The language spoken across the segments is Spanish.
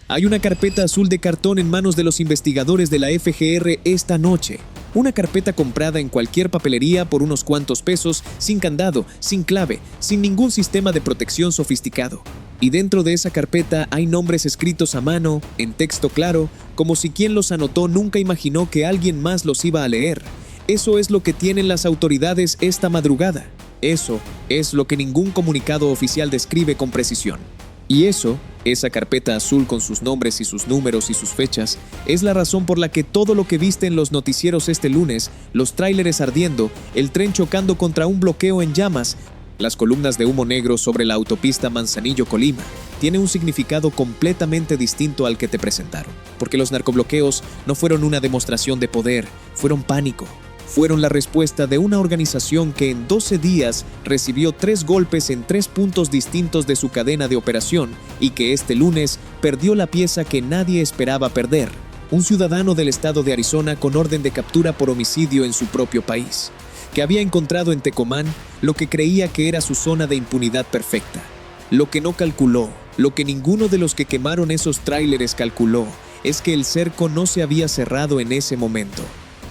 Hay una carpeta azul de cartón en manos de los investigadores de la FGR esta noche. Una carpeta comprada en cualquier papelería por unos cuantos pesos, sin candado, sin clave, sin ningún sistema de protección sofisticado. Y dentro de esa carpeta hay nombres escritos a mano, en texto claro, como si quien los anotó nunca imaginó que alguien más los iba a leer. Eso es lo que tienen las autoridades esta madrugada. Eso es lo que ningún comunicado oficial describe con precisión. Y esa carpeta azul con sus nombres y sus números y sus fechas, es la razón por la que todo lo que viste en los noticieros este lunes, los tráileres ardiendo, el tren chocando contra un bloqueo en llamas, las columnas de humo negro sobre la autopista Manzanillo-Colima, tiene un significado completamente distinto al que te presentaron. Porque los narcobloqueos no fueron una demostración de poder, fueron pánico. Fueron la respuesta de una organización que en 12 días recibió 3 golpes en 3 puntos distintos de su cadena de operación y que este lunes perdió la pieza que nadie esperaba perder. Un ciudadano del estado de Arizona con orden de captura por homicidio en su propio país, que había encontrado en Tecomán lo que creía que era su zona de impunidad perfecta. Lo que no calculó, lo que ninguno de los que quemaron esos tráileres calculó, es que el cerco no se había cerrado en ese momento.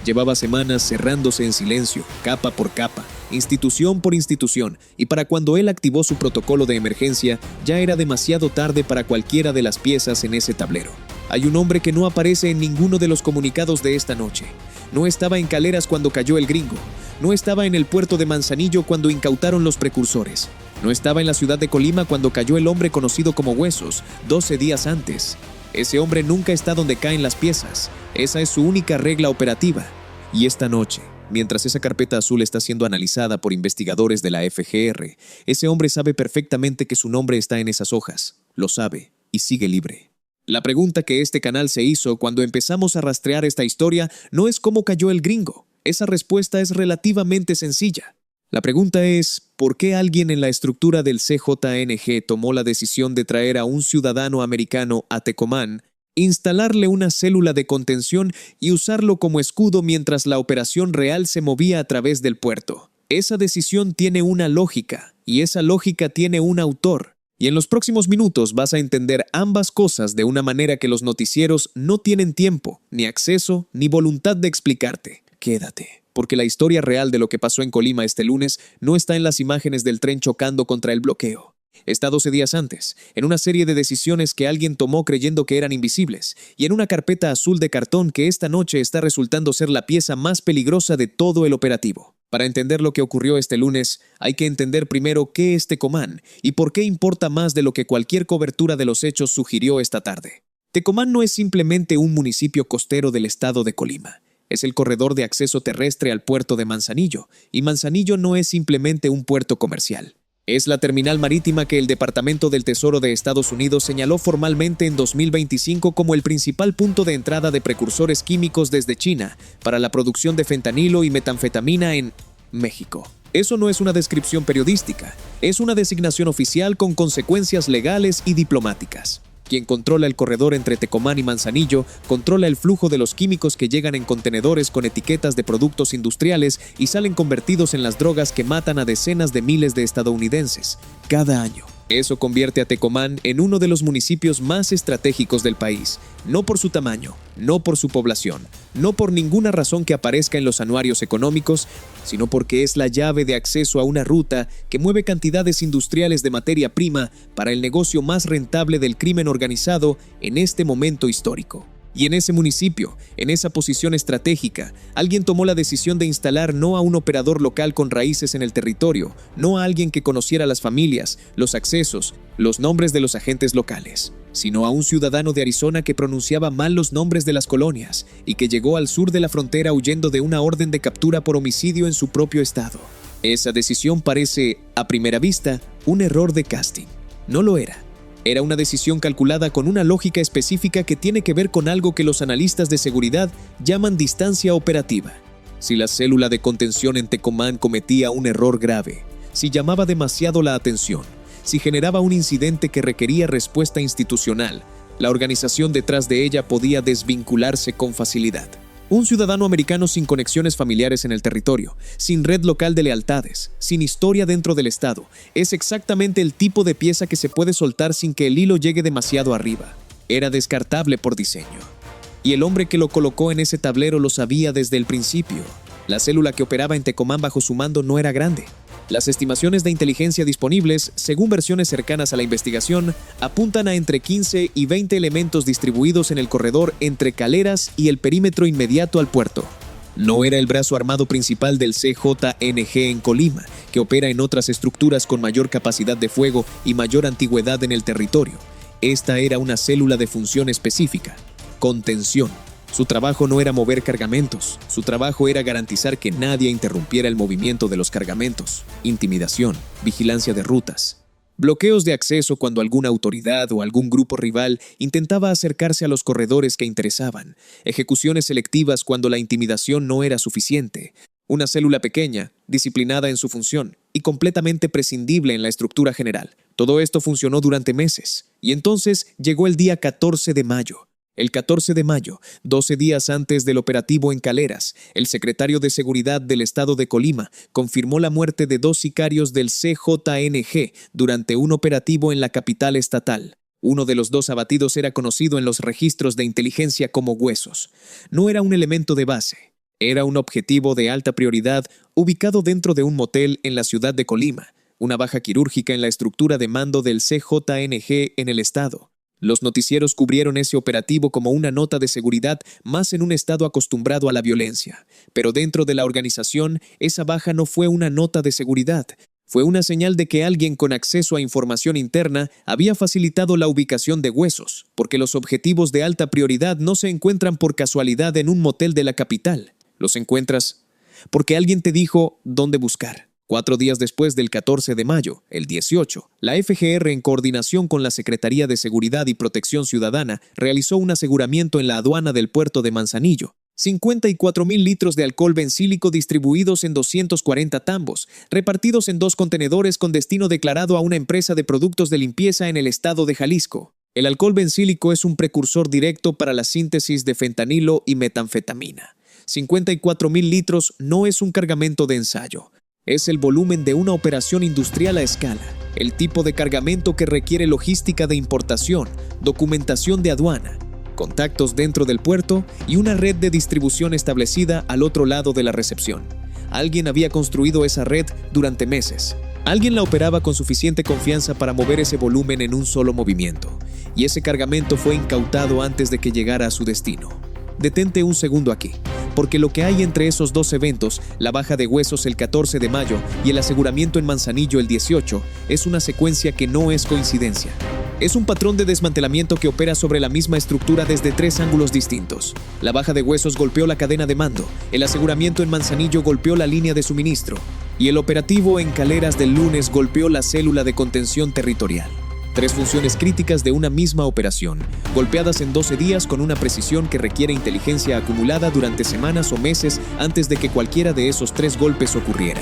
Llevaba semanas cerrándose en silencio, capa por capa, institución por institución, y para cuando él activó su protocolo de emergencia, ya era demasiado tarde para cualquiera de las piezas en ese tablero. Hay un hombre que no aparece en ninguno de los comunicados de esta noche. No estaba en Caleras cuando cayó el gringo. No estaba en el puerto de Manzanillo cuando incautaron los precursores. No estaba en la ciudad de Colima cuando cayó el hombre conocido como Huesos, 12 días antes. Ese hombre nunca está donde caen las piezas. Esa es su única regla operativa. Y esta noche, mientras esa carpeta azul está siendo analizada por investigadores de la FGR, ese hombre sabe perfectamente que su nombre está en esas hojas. Lo sabe y sigue libre. La pregunta que este canal se hizo cuando empezamos a rastrear esta historia no es cómo cayó el gringo. Esa respuesta es relativamente sencilla. La pregunta es, ¿por qué alguien en la estructura del CJNG tomó la decisión de traer a un ciudadano americano a Tecomán, instalarle una célula de contención y usarlo como escudo mientras la operación real se movía a través del puerto? Esa decisión tiene una lógica, y esa lógica tiene un autor. Y en los próximos minutos vas a entender ambas cosas de una manera que los noticieros no tienen tiempo, ni acceso, ni voluntad de explicarte. Quédate, porque la historia real de lo que pasó en Colima este lunes no está en las imágenes del tren chocando contra el bloqueo. Está 12 días antes, en una serie de decisiones que alguien tomó creyendo que eran invisibles, y en una carpeta azul de cartón que esta noche está resultando ser la pieza más peligrosa de todo el operativo. Para entender lo que ocurrió este lunes, hay que entender primero qué es Tecomán y por qué importa más de lo que cualquier cobertura de los hechos sugirió esta tarde. Tecomán no es simplemente un municipio costero del estado de Colima. Es el corredor de acceso terrestre al puerto de Manzanillo, y Manzanillo no es simplemente un puerto comercial. Es la terminal marítima que el Departamento del Tesoro de Estados Unidos señaló formalmente en 2025 como el principal punto de entrada de precursores químicos desde China para la producción de fentanilo y metanfetamina en México. Eso no es una descripción periodística, es una designación oficial con consecuencias legales y diplomáticas. Quien controla el corredor entre Tecomán y Manzanillo controla el flujo de los químicos que llegan en contenedores con etiquetas de productos industriales y salen convertidos en las drogas que matan a decenas de miles de estadounidenses cada año. Eso convierte a Tecomán en uno de los municipios más estratégicos del país, no por su tamaño, no por su población, no por ninguna razón que aparezca en los anuarios económicos, sino porque es la llave de acceso a una ruta que mueve cantidades industriales de materia prima para el negocio más rentable del crimen organizado en este momento histórico. Y en ese municipio, en esa posición estratégica, alguien tomó la decisión de instalar no a un operador local con raíces en el territorio, no a alguien que conociera las familias, los accesos, los nombres de los agentes locales, sino a un ciudadano de Arizona que pronunciaba mal los nombres de las colonias y que llegó al sur de la frontera huyendo de una orden de captura por homicidio en su propio estado. Esa decisión parece, a primera vista, un error de casting. No lo era. Era una decisión calculada con una lógica específica que tiene que ver con algo que los analistas de seguridad llaman distancia operativa. Si la célula de contención en Tecomán cometía un error grave, si llamaba demasiado la atención, si generaba un incidente que requería respuesta institucional, la organización detrás de ella podía desvincularse con facilidad. Un ciudadano americano sin conexiones familiares en el territorio, sin red local de lealtades, sin historia dentro del estado, es exactamente el tipo de pieza que se puede soltar sin que el hilo llegue demasiado arriba. Era descartable por diseño. Y el hombre que lo colocó en ese tablero lo sabía desde el principio. La célula que operaba en Tecomán bajo su mando no era grande. Las estimaciones de inteligencia disponibles, según versiones cercanas a la investigación, apuntan a entre 15 y 20 elementos distribuidos en el corredor entre Caleras y el perímetro inmediato al puerto. No era el brazo armado principal del CJNG en Colima, que opera en otras estructuras con mayor capacidad de fuego y mayor antigüedad en el territorio. Esta era una célula de función específica: contención. Su trabajo no era mover cargamentos, su trabajo era garantizar que nadie interrumpiera el movimiento de los cargamentos. Intimidación, vigilancia de rutas, bloqueos de acceso cuando alguna autoridad o algún grupo rival intentaba acercarse a los corredores que interesaban, ejecuciones selectivas cuando la intimidación no era suficiente. Una célula pequeña, disciplinada en su función y completamente prescindible en la estructura general. Todo esto funcionó durante meses, y entonces llegó el día 14 de mayo. El 14 de mayo, 12 días antes del operativo en Caleras, el secretario de Seguridad del Estado de Colima confirmó la muerte de 2 sicarios del CJNG durante un operativo en la capital estatal. Uno de los 2 abatidos era conocido en los registros de inteligencia como Huesos. No era un elemento de base. Era un objetivo de alta prioridad ubicado dentro de un motel en la ciudad de Colima, una baja quirúrgica en la estructura de mando del CJNG en el estado. Los noticieros cubrieron ese operativo como una nota de seguridad más en un estado acostumbrado a la violencia. Pero dentro de la organización, esa baja no fue una nota de seguridad. Fue una señal de que alguien con acceso a información interna había facilitado la ubicación de Huesos, porque los objetivos de alta prioridad no se encuentran por casualidad en un motel de la capital. Los encuentras porque alguien te dijo dónde buscar. 4 días después del 14 de mayo, el 18, la FGR, en coordinación con la Secretaría de Seguridad y Protección Ciudadana, realizó un aseguramiento en la aduana del puerto de Manzanillo. 54,000 litros de alcohol bencílico distribuidos en 240 tambos, repartidos en 2 contenedores con destino declarado a una empresa de productos de limpieza en el estado de Jalisco. El alcohol bencílico es un precursor directo para la síntesis de fentanilo y metanfetamina. 54,000 litros no es un cargamento de ensayo. Es el volumen de una operación industrial a escala, el tipo de cargamento que requiere logística de importación, documentación de aduana, contactos dentro del puerto y una red de distribución establecida al otro lado de la recepción. Alguien había construido esa red durante meses. Alguien la operaba con suficiente confianza para mover ese volumen en un solo movimiento, y ese cargamento fue incautado antes de que llegara a su destino. Detente un segundo aquí, porque lo que hay entre esos 2 eventos, la baja de Huesos el 14 de mayo y el aseguramiento en Manzanillo el 18, es una secuencia que no es coincidencia. Es un patrón de desmantelamiento que opera sobre la misma estructura desde 3 ángulos distintos. La baja de Huesos golpeó la cadena de mando, el aseguramiento en Manzanillo golpeó la línea de suministro, y el operativo en Caleras del lunes golpeó la célula de contención territorial. 3 funciones críticas de una misma operación, golpeadas en 12 días con una precisión que requiere inteligencia acumulada durante semanas o meses antes de que cualquiera de esos 3 golpes ocurriera.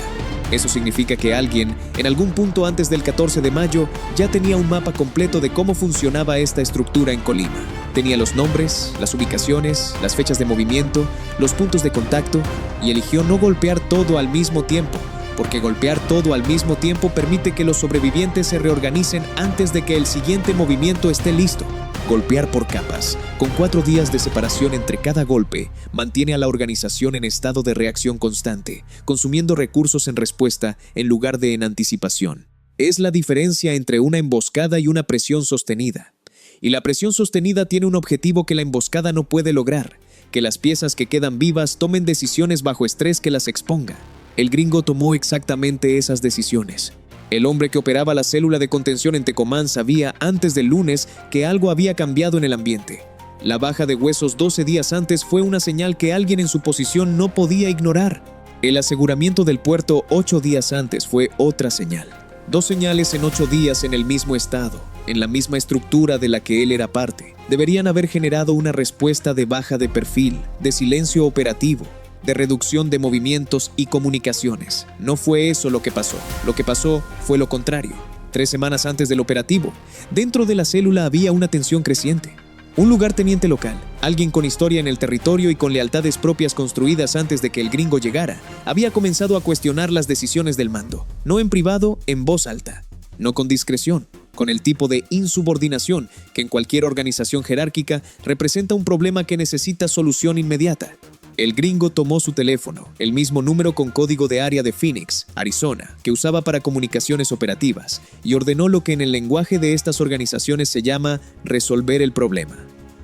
Eso significa que alguien, en algún punto antes del 14 de mayo, ya tenía un mapa completo de cómo funcionaba esta estructura en Colima. Tenía los nombres, las ubicaciones, las fechas de movimiento, los puntos de contacto, y eligió no golpear todo al mismo tiempo, porque golpear todo al mismo tiempo permite que los sobrevivientes se reorganicen antes de que el siguiente movimiento esté listo. Golpear por capas, con 4 días de separación entre cada golpe, mantiene a la organización en estado de reacción constante, consumiendo recursos en respuesta en lugar de en anticipación. Es la diferencia entre una emboscada y una presión sostenida. Y la presión sostenida tiene un objetivo que la emboscada no puede lograr: que las piezas que quedan vivas tomen decisiones bajo estrés que las exponga. El gringo tomó exactamente esas decisiones. El hombre que operaba la célula de contención en Tecomán sabía antes del lunes que algo había cambiado en el ambiente. La baja de Huesos 12 días antes fue una señal que alguien en su posición no podía ignorar. El aseguramiento del puerto 8 días antes fue otra señal. 2 señales en 8 días en el mismo estado, en la misma estructura de la que él era parte. Deberían haber generado una respuesta de baja de perfil, de silencio operativo, de reducción de movimientos y comunicaciones. No fue eso lo que pasó. Lo que pasó fue lo contrario. 3 semanas antes del operativo, dentro de la célula había una tensión creciente. Un lugarteniente local, alguien con historia en el territorio y con lealtades propias construidas antes de que el gringo llegara, había comenzado a cuestionar las decisiones del mando. No en privado, en voz alta. No con discreción, con el tipo de insubordinación que en cualquier organización jerárquica representa un problema que necesita solución inmediata. El gringo tomó su teléfono, el mismo número con código de área de Phoenix, Arizona, que usaba para comunicaciones operativas, y ordenó lo que en el lenguaje de estas organizaciones se llama resolver el problema.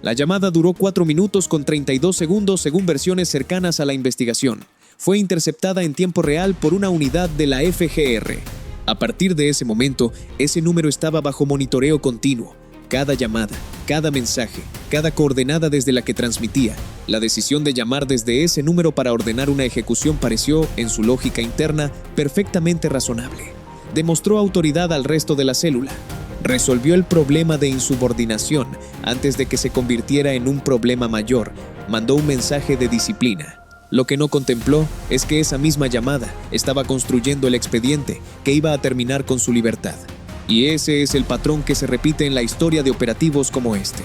La llamada duró 4 minutos con 32 segundos según versiones cercanas a la investigación. Fue interceptada en tiempo real por una unidad de la FGR. A partir de ese momento, ese número estaba bajo monitoreo continuo. Cada llamada, cada mensaje, cada coordenada desde la que transmitía. La decisión de llamar desde ese número para ordenar una ejecución pareció, en su lógica interna, perfectamente razonable. Demostró autoridad al resto de la célula. Resolvió el problema de insubordinación antes de que se convirtiera en un problema mayor. Mandó un mensaje de disciplina. Lo que no contempló es que esa misma llamada estaba construyendo el expediente que iba a terminar con su libertad. Y ese es el patrón que se repite en la historia de operativos como este.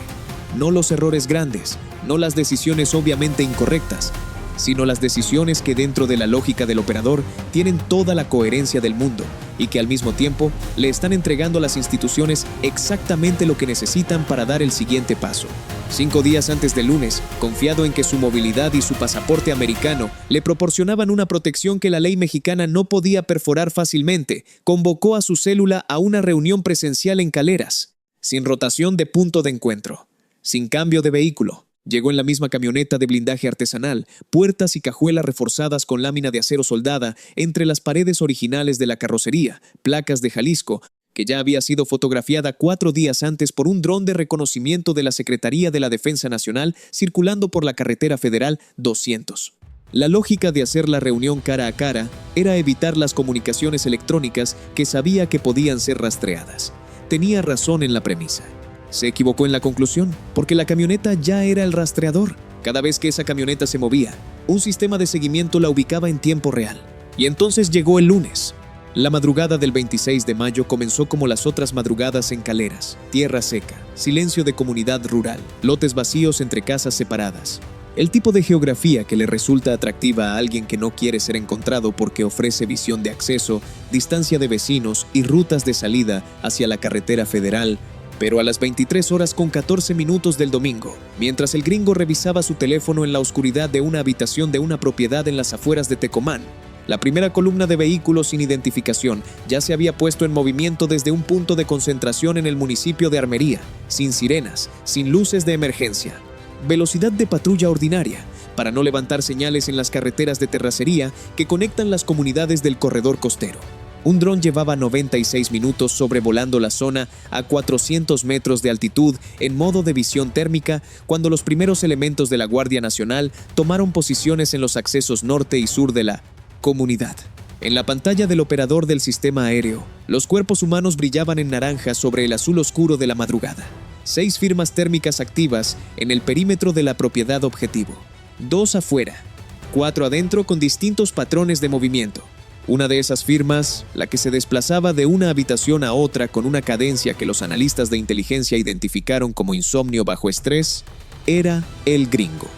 No los errores grandes, no las decisiones obviamente incorrectas, sino las decisiones que dentro de la lógica del operador tienen toda la coherencia del mundo y que al mismo tiempo le están entregando a las instituciones exactamente lo que necesitan para dar el siguiente paso. 5 días antes del lunes, confiado en que su movilidad y su pasaporte americano le proporcionaban una protección que la ley mexicana no podía perforar fácilmente, convocó a su célula a una reunión presencial en Caleras, sin rotación de punto de encuentro, sin cambio de vehículo. Llegó en la misma camioneta de blindaje artesanal, puertas y cajuelas reforzadas con lámina de acero soldada entre las paredes originales de la carrocería, placas de Jalisco, que ya había sido fotografiada 4 días antes por un dron de reconocimiento de la Secretaría de la Defensa Nacional circulando por la carretera federal 200. La lógica de hacer la reunión cara a cara era evitar las comunicaciones electrónicas que sabía que podían ser rastreadas. Tenía razón en la premisa. Se equivocó en la conclusión, porque la camioneta ya era el rastreador. Cada vez que esa camioneta se movía, un sistema de seguimiento la ubicaba en tiempo real. Y entonces llegó el lunes. La madrugada del 26 de mayo comenzó como las otras madrugadas en Caleras, tierra seca, silencio de comunidad rural, lotes vacíos entre casas separadas. El tipo de geografía que le resulta atractiva a alguien que no quiere ser encontrado porque ofrece visión de acceso, distancia de vecinos y rutas de salida hacia la carretera federal. Pero a las 23 horas con 14 minutos del domingo, mientras el gringo revisaba su teléfono en la oscuridad de una habitación de una propiedad en las afueras de Tecomán, la primera columna de vehículos sin identificación ya se había puesto en movimiento desde un punto de concentración en el municipio de Armería, sin sirenas, sin luces de emergencia. Velocidad de patrulla ordinaria, para no levantar señales en las carreteras de terracería que conectan las comunidades del corredor costero. Un dron llevaba 96 minutos sobrevolando la zona a 400 metros de altitud en modo de visión térmica cuando los primeros elementos de la Guardia Nacional tomaron posiciones en los accesos norte y sur de la comunidad. En la pantalla del operador del sistema aéreo, los cuerpos humanos brillaban en naranja sobre el azul oscuro de la madrugada. 6 firmas térmicas activas en el perímetro de la propiedad objetivo. 2 afuera, 4 adentro con distintos patrones de movimiento. Una de esas firmas, la que se desplazaba de una habitación a otra con una cadencia que los analistas de inteligencia identificaron como insomnio bajo estrés, era el gringo.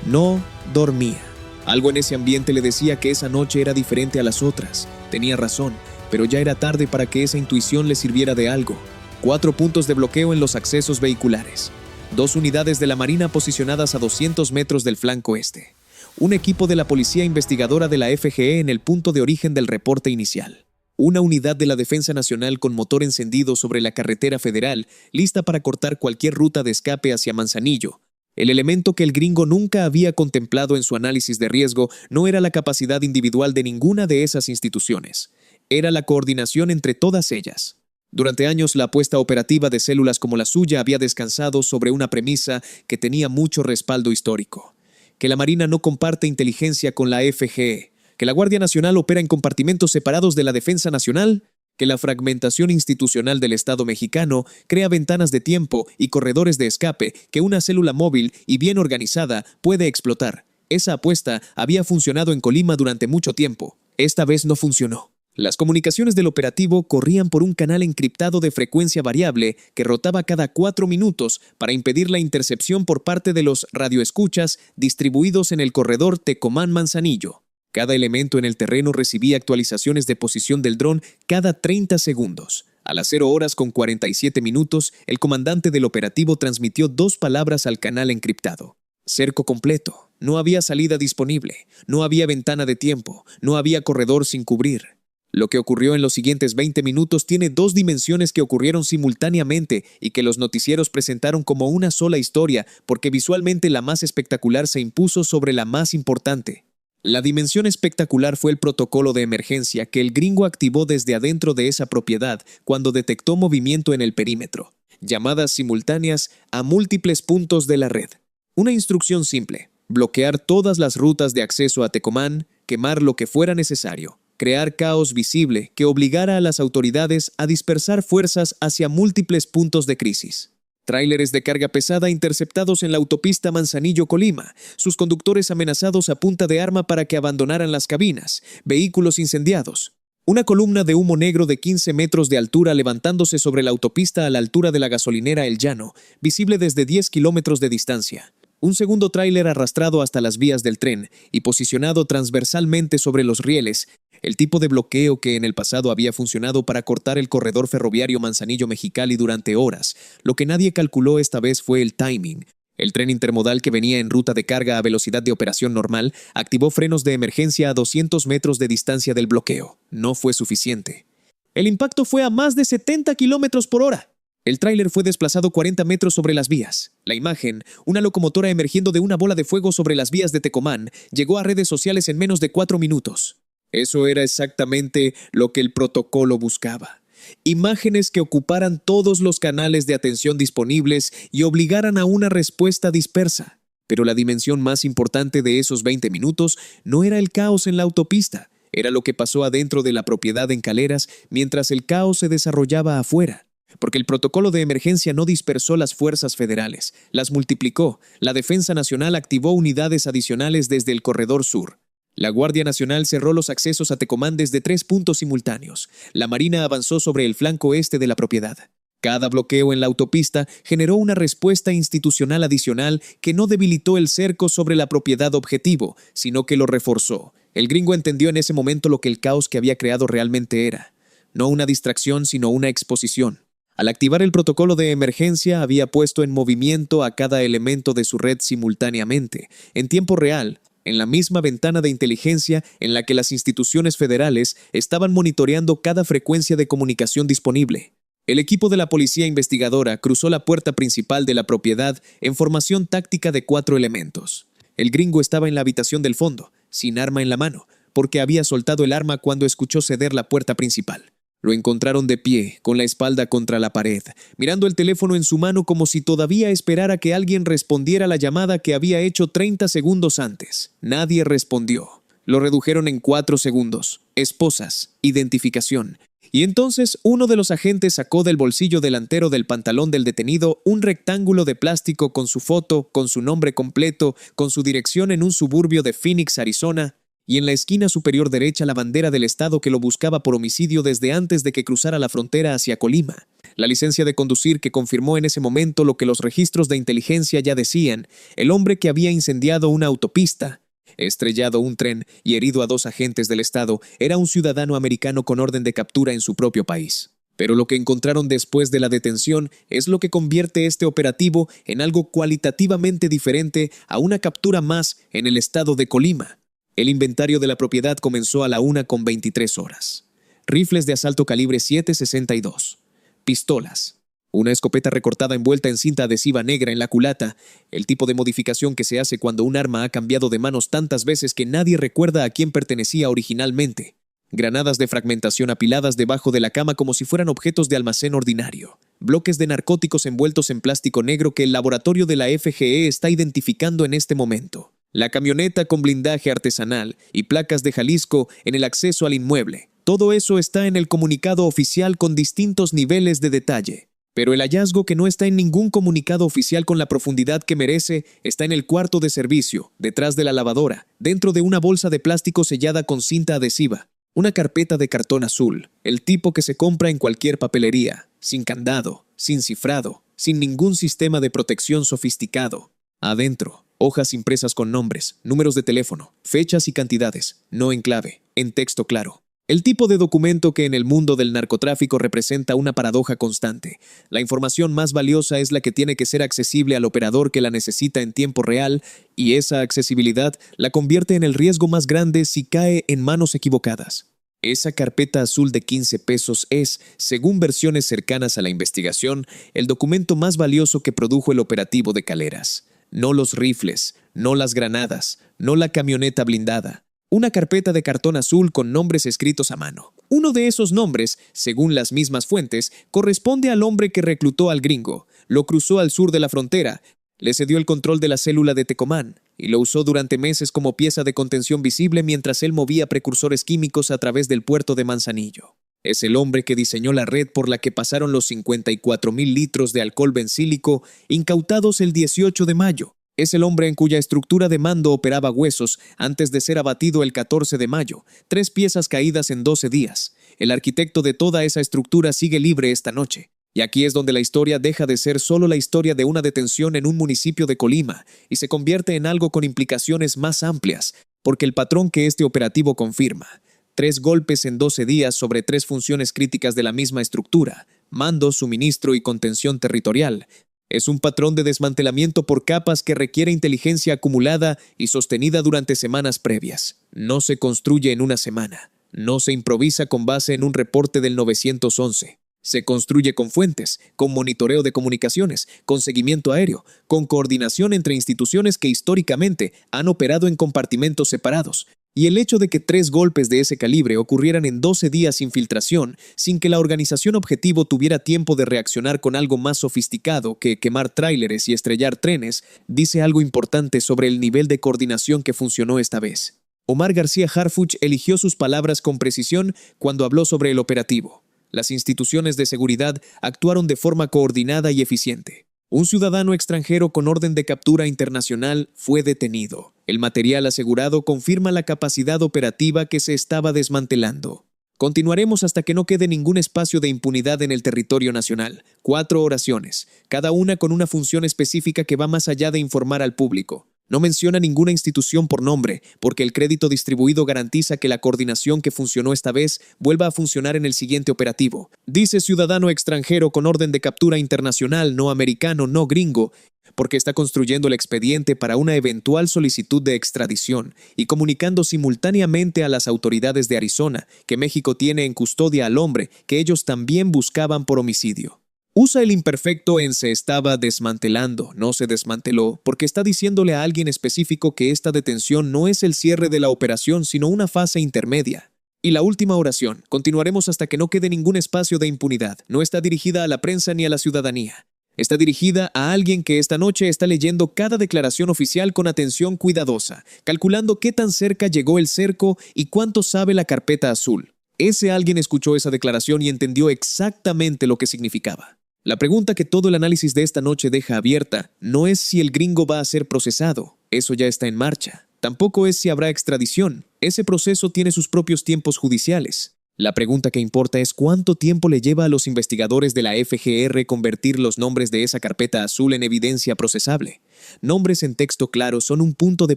No dormía. Algo en ese ambiente le decía que esa noche era diferente a las otras. Tenía razón, pero ya era tarde para que esa intuición le sirviera de algo. 4 puntos de bloqueo en los accesos vehiculares. 2 unidades de la Marina posicionadas a 200 metros del flanco este. Un equipo de la Policía Investigadora de la FGE en el punto de origen del reporte inicial. Una unidad de la Defensa Nacional con motor encendido sobre la carretera federal, lista para cortar cualquier ruta de escape hacia Manzanillo. El elemento que el gringo nunca había contemplado en su análisis de riesgo no era la capacidad individual de ninguna de esas instituciones. Era la coordinación entre todas ellas. Durante años, la apuesta operativa de células como la suya había descansado sobre una premisa que tenía mucho respaldo histórico. Que la Marina no comparte inteligencia con la FGE, que la Guardia Nacional opera en compartimentos separados de la Defensa Nacional, que la fragmentación institucional del Estado mexicano crea ventanas de tiempo y corredores de escape que una célula móvil y bien organizada puede explotar. Esa apuesta había funcionado en Colima durante mucho tiempo. Esta vez no funcionó. Las comunicaciones del operativo corrían por un canal encriptado de frecuencia variable que rotaba cada 4 minutos para impedir la intercepción por parte de los radioescuchas distribuidos en el corredor Tecomán-Manzanillo. Cada elemento en el terreno recibía actualizaciones de posición del dron cada 30 segundos. A las 0:47, el comandante del operativo transmitió 2 palabras al canal encriptado. Cerco completo. No había salida disponible. No había ventana de tiempo. No había corredor sin cubrir. Lo que ocurrió en los siguientes 20 minutos tiene 2 dimensiones que ocurrieron simultáneamente y que los noticieros presentaron como una sola historia porque visualmente la más espectacular se impuso sobre la más importante. La dimensión espectacular fue el protocolo de emergencia que el gringo activó desde adentro de esa propiedad cuando detectó movimiento en el perímetro. Llamadas simultáneas a múltiples puntos de la red. Una instrucción simple: bloquear todas las rutas de acceso a Tecomán, quemar lo que fuera necesario. Crear caos visible que obligara a las autoridades a dispersar fuerzas hacia múltiples puntos de crisis. Tráileres de carga pesada interceptados en la autopista Manzanillo-Colima, sus conductores amenazados a punta de arma para que abandonaran las cabinas, vehículos incendiados. Una columna de humo negro de 15 metros de altura levantándose sobre la autopista a la altura de la gasolinera El Llano, visible desde 10 kilómetros de distancia. Un segundo tráiler arrastrado hasta las vías del tren y posicionado transversalmente sobre los rieles, el tipo de bloqueo que en el pasado había funcionado para cortar el corredor ferroviario Manzanillo-Mexicali durante horas. Lo que nadie calculó esta vez fue el timing. El tren intermodal que venía en ruta de carga a velocidad de operación normal activó frenos de emergencia a 200 metros de distancia del bloqueo. No fue suficiente. El impacto fue a más de 70 kilómetros por hora. El tráiler fue desplazado 40 metros sobre las vías. La imagen, una locomotora emergiendo de una bola de fuego sobre las vías de Tecomán, llegó a redes sociales en menos de 4 minutos. Eso era exactamente lo que el protocolo buscaba. Imágenes que ocuparan todos los canales de atención disponibles y obligaran a una respuesta dispersa. Pero la dimensión más importante de esos 20 minutos no era el caos en la autopista, era lo que pasó adentro de la propiedad en Caleras mientras el caos se desarrollaba afuera. Porque el protocolo de emergencia no dispersó las fuerzas federales, las multiplicó. La Defensa Nacional activó unidades adicionales desde el corredor sur. La Guardia Nacional cerró los accesos a Tecomán desde 3 puntos simultáneos. La Marina avanzó sobre el flanco este de la propiedad. Cada bloqueo en la autopista generó una respuesta institucional adicional que no debilitó el cerco sobre la propiedad objetivo, sino que lo reforzó. El gringo entendió en ese momento lo que el caos que había creado realmente era. No una distracción, sino una exposición. Al activar el protocolo de emergencia, había puesto en movimiento a cada elemento de su red simultáneamente, en tiempo real, en la misma ventana de inteligencia en la que las instituciones federales estaban monitoreando cada frecuencia de comunicación disponible. El equipo de la policía investigadora cruzó la puerta principal de la propiedad en formación táctica de 4 elementos. El gringo estaba en la habitación del fondo, sin arma en la mano, porque había soltado el arma cuando escuchó ceder la puerta principal. Lo encontraron de pie, con la espalda contra la pared, mirando el teléfono en su mano como si todavía esperara que alguien respondiera a la llamada que había hecho 30 segundos antes. Nadie respondió. Lo redujeron en 4 segundos. Esposas, identificación. Y entonces uno de los agentes sacó del bolsillo delantero del pantalón del detenido un rectángulo de plástico con su foto, con su nombre completo, con su dirección en un suburbio de Phoenix, Arizona, y en la esquina superior derecha la bandera del estado que lo buscaba por homicidio desde antes de que cruzara la frontera hacia Colima. La licencia de conducir que confirmó en ese momento lo que los registros de inteligencia ya decían: el hombre que había incendiado una autopista, estrellado un tren y herido a 2 agentes del estado era un ciudadano americano con orden de captura en su propio país. Pero lo que encontraron después de la detención es lo que convierte este operativo en algo cualitativamente diferente a una captura más en el estado de Colima. El inventario de la propiedad comenzó a la 1:23. Rifles de asalto calibre .762. Pistolas. Una escopeta recortada envuelta en cinta adhesiva negra en la culata, el tipo de modificación que se hace cuando un arma ha cambiado de manos tantas veces que nadie recuerda a quién pertenecía originalmente. Granadas de fragmentación apiladas debajo de la cama como si fueran objetos de almacén ordinario. Bloques de narcóticos envueltos en plástico negro que el laboratorio de la FGE está identificando en este momento. La camioneta con blindaje artesanal y placas de Jalisco en el acceso al inmueble. Todo eso está en el comunicado oficial con distintos niveles de detalle. Pero el hallazgo que no está en ningún comunicado oficial con la profundidad que merece está en el cuarto de servicio, detrás de la lavadora, dentro de una bolsa de plástico sellada con cinta adhesiva. Una carpeta de cartón azul, el tipo que se compra en cualquier papelería, sin candado, sin cifrado, sin ningún sistema de protección sofisticado. Adentro, hojas impresas con nombres, números de teléfono, fechas y cantidades, no en clave, en texto claro. El tipo de documento que en el mundo del narcotráfico representa una paradoja constante. La información más valiosa es la que tiene que ser accesible al operador que la necesita en tiempo real, y esa accesibilidad la convierte en el riesgo más grande si cae en manos equivocadas. Esa carpeta azul de 15 pesos es, según versiones cercanas a la investigación, el documento más valioso que produjo el operativo de Caleras. No los rifles, no las granadas, no la camioneta blindada. Una carpeta de cartón azul con nombres escritos a mano. Uno de esos nombres, según las mismas fuentes, corresponde al hombre que reclutó al gringo, lo cruzó al sur de la frontera, le cedió el control de la célula de Tecomán y lo usó durante meses como pieza de contención visible mientras él movía precursores químicos a través del puerto de Manzanillo. Es el hombre que diseñó la red por la que pasaron los 54,000 litros de alcohol bencílico incautados el 18 de mayo. Es el hombre en cuya estructura de mando operaba Huesos antes de ser abatido el 14 de mayo, 3 piezas caídas en 12 días. El arquitecto de toda esa estructura sigue libre esta noche. Y aquí es donde la historia deja de ser solo la historia de una detención en un municipio de Colima y se convierte en algo con implicaciones más amplias, porque el patrón que este operativo confirma: 3 golpes en 12 días sobre 3 funciones críticas de la misma estructura, mando, suministro y contención territorial. Es un patrón de desmantelamiento por capas que requiere inteligencia acumulada y sostenida durante semanas previas. No se construye en una semana. No se improvisa con base en un reporte del 911. Se construye con fuentes, con monitoreo de comunicaciones, con seguimiento aéreo, con coordinación entre instituciones que históricamente han operado en compartimentos separados. Y el hecho de que 3 golpes de ese calibre ocurrieran en 12 días sin filtración, sin que la organización objetivo tuviera tiempo de reaccionar con algo más sofisticado que quemar tráileres y estrellar trenes, dice algo importante sobre el nivel de coordinación que funcionó esta vez. Omar García Harfuch eligió sus palabras con precisión cuando habló sobre el operativo. Las instituciones de seguridad actuaron de forma coordinada y eficiente. Un ciudadano extranjero con orden de captura internacional fue detenido. El material asegurado confirma la capacidad operativa que se estaba desmantelando. Continuaremos hasta que no quede ningún espacio de impunidad en el territorio nacional. 4 oraciones, cada una con una función específica que va más allá de informar al público. No menciona ninguna institución por nombre, porque el crédito distribuido garantiza que la coordinación que funcionó esta vez vuelva a funcionar en el siguiente operativo. Dice ciudadano extranjero con orden de captura internacional, no americano, no gringo, porque está construyendo el expediente para una eventual solicitud de extradición y comunicando simultáneamente a las autoridades de Arizona que México tiene en custodia al hombre que ellos también buscaban por homicidio. Usa el imperfecto en se estaba desmantelando, no se desmanteló, porque está diciéndole a alguien específico que esta detención no es el cierre de la operación, sino una fase intermedia. Y la última oración, continuaremos hasta que no quede ningún espacio de impunidad, no está dirigida a la prensa ni a la ciudadanía. Está dirigida a alguien que esta noche está leyendo cada declaración oficial con atención cuidadosa, calculando qué tan cerca llegó el cerco y cuánto sabe la carpeta azul. Ese alguien escuchó esa declaración y entendió exactamente lo que significaba. La pregunta que todo el análisis de esta noche deja abierta no es si el gringo va a ser procesado, eso ya está en marcha. Tampoco es si habrá extradición, ese proceso tiene sus propios tiempos judiciales. La pregunta que importa es cuánto tiempo le lleva a los investigadores de la FGR convertir los nombres de esa carpeta azul en evidencia procesable. Nombres en texto claro son un punto de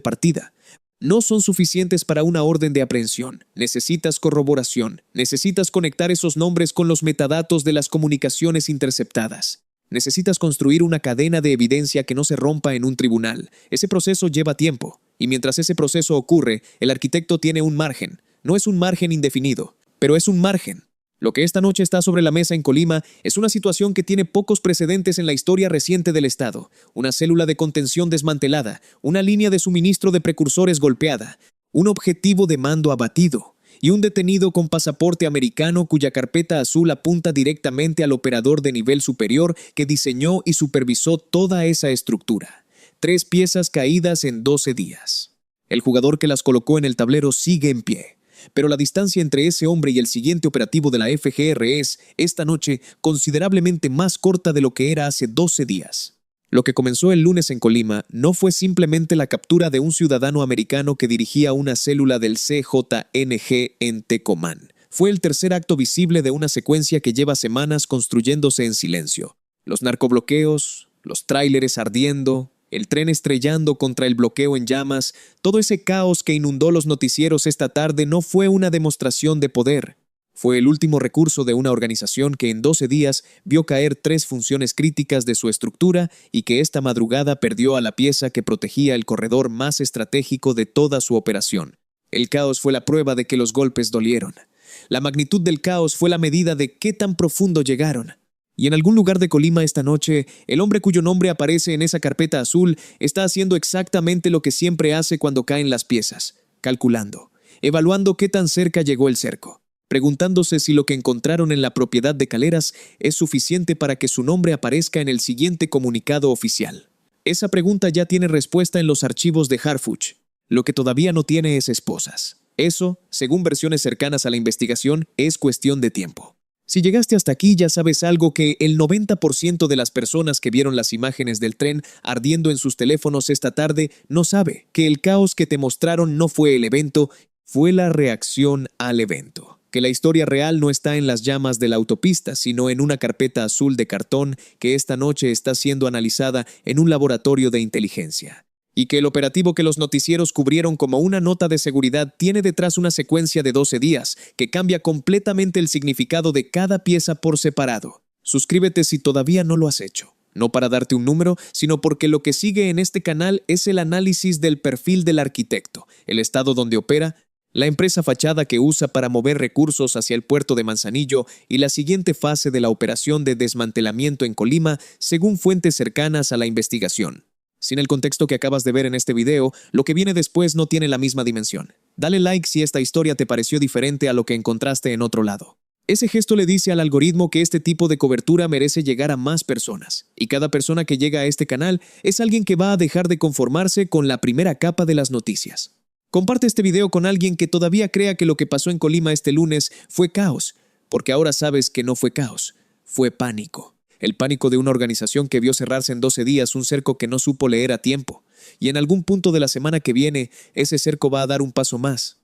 partida. No son suficientes para una orden de aprehensión. Necesitas corroboración. Necesitas conectar esos nombres con los metadatos de las comunicaciones interceptadas. Necesitas construir una cadena de evidencia que no se rompa en un tribunal. Ese proceso lleva tiempo. Y mientras ese proceso ocurre, el arquitecto tiene un margen. No es un margen indefinido, pero es un margen. Lo que esta noche está sobre la mesa en Colima es una situación que tiene pocos precedentes en la historia reciente del Estado. Una célula de contención desmantelada, una línea de suministro de precursores golpeada, un objetivo de mando abatido y un detenido con pasaporte americano cuya carpeta azul apunta directamente al operador de nivel superior que diseñó y supervisó toda esa estructura. 3 piezas caídas en 12 días. El jugador que las colocó en el tablero sigue en pie. Pero la distancia entre ese hombre y el siguiente operativo de la FGR es, esta noche, considerablemente más corta de lo que era hace 12 días. Lo que comenzó el lunes en Colima no fue simplemente la captura de un ciudadano americano que dirigía una célula del CJNG en Tecomán. Fue el tercer acto visible de una secuencia que lleva semanas construyéndose en silencio. Los narcobloqueos, los tráileres ardiendo, el tren estrellando contra el bloqueo en llamas, todo ese caos que inundó los noticieros esta tarde no fue una demostración de poder. Fue el último recurso de una organización que en 12 días vio caer 3 funciones críticas de su estructura y que esta madrugada perdió a la pieza que protegía el corredor más estratégico de toda su operación. El caos fue la prueba de que los golpes dolieron. La magnitud del caos fue la medida de qué tan profundo llegaron. Y en algún lugar de Colima esta noche, el hombre cuyo nombre aparece en esa carpeta azul está haciendo exactamente lo que siempre hace cuando caen las piezas, calculando, evaluando qué tan cerca llegó el cerco, preguntándose si lo que encontraron en la propiedad de Caleras es suficiente para que su nombre aparezca en el siguiente comunicado oficial. Esa pregunta ya tiene respuesta en los archivos de Harfuch. Lo que todavía no tiene es esposas. Eso, según versiones cercanas a la investigación, es cuestión de tiempo. Si llegaste hasta aquí ya sabes algo que el 90% de las personas que vieron las imágenes del tren ardiendo en sus teléfonos esta tarde no sabe, que el caos que te mostraron no fue el evento, fue la reacción al evento. Que la historia real no está en las llamas de la autopista, sino en una carpeta azul de cartón que esta noche está siendo analizada en un laboratorio de inteligencia. Y que el operativo que los noticieros cubrieron como una nota de seguridad tiene detrás una secuencia de 12 días que cambia completamente el significado de cada pieza por separado. Suscríbete si todavía no lo has hecho. No para darte un número, sino porque lo que sigue en este canal es el análisis del perfil del arquitecto, el estado donde opera, la empresa fachada que usa para mover recursos hacia el puerto de Manzanillo y la siguiente fase de la operación de desmantelamiento en Colima, según fuentes cercanas a la investigación. Sin el contexto que acabas de ver en este video, lo que viene después no tiene la misma dimensión. Dale like si esta historia te pareció diferente a lo que encontraste en otro lado. Ese gesto le dice al algoritmo que este tipo de cobertura merece llegar a más personas, y cada persona que llega a este canal es alguien que va a dejar de conformarse con la primera capa de las noticias. Comparte este video con alguien que todavía crea que lo que pasó en Colima este lunes fue caos, porque ahora sabes que no fue caos, fue pánico. El pánico de una organización que vio cerrarse en 12 días un cerco que no supo leer a tiempo. Y en algún punto de la semana que viene, ese cerco va a dar un paso más.